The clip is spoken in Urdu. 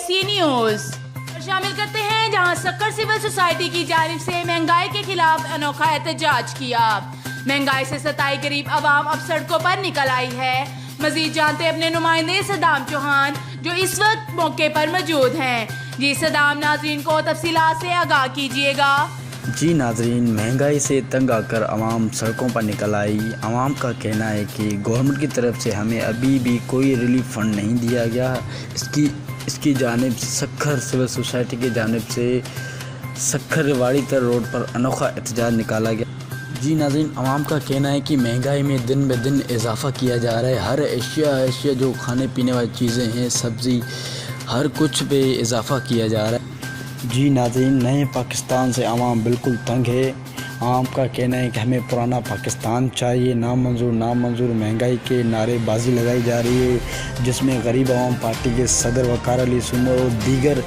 سی نیوز شامل کرتے ہیں، جہاں سکر سول سوسائٹی کی جانب سے مہنگائی کے خلاف انوکھا احتجاج کیا۔ مہنگائی سے ستائی غریب عوام اب سڑکوں پر نکل آئی ہے۔ مزید جانتے ہیں اپنے نمائندے صدام چوہان جو اس وقت موقع پر موجود ہیں۔ جی صدام، ناظرین کو تفصیلات سے آگاہ کیجیے گا۔ جی ناظرین، مہنگائی سے تنگ آ کر عوام سڑکوں پر نکل آئی۔ عوام کا کہنا ہے کہ گورنمنٹ کی طرف سے ہمیں ابھی بھی کوئی ریلیف فنڈ نہیں دیا گیا۔ اس کی جانب سکر سول سوسائٹی کی جانب سے سکر ریواڑی تر روڈ پر انوکھا احتجاج نکالا گیا۔ جی ناظرین، عوام کا کہنا ہے کہ مہنگائی میں دن بہ دن اضافہ کیا جا رہا ہے۔ ہر اشیاء جو کھانے پینے والی چیزیں ہیں، سبزی، ہر کچھ پہ اضافہ کیا جا رہا ہے۔ جی ناظرین، نئے پاکستان سے عوام بالکل تنگ ہے۔ عوام کا کہنا ہے کہ ہمیں پرانا پاکستان چاہیے، نامنظور نامنظور مہنگائی کے نعرے بازی لگائی جا رہی ہے، جس میں غریب عوام پارٹی کے صدر وقار علی سنو اور دیگر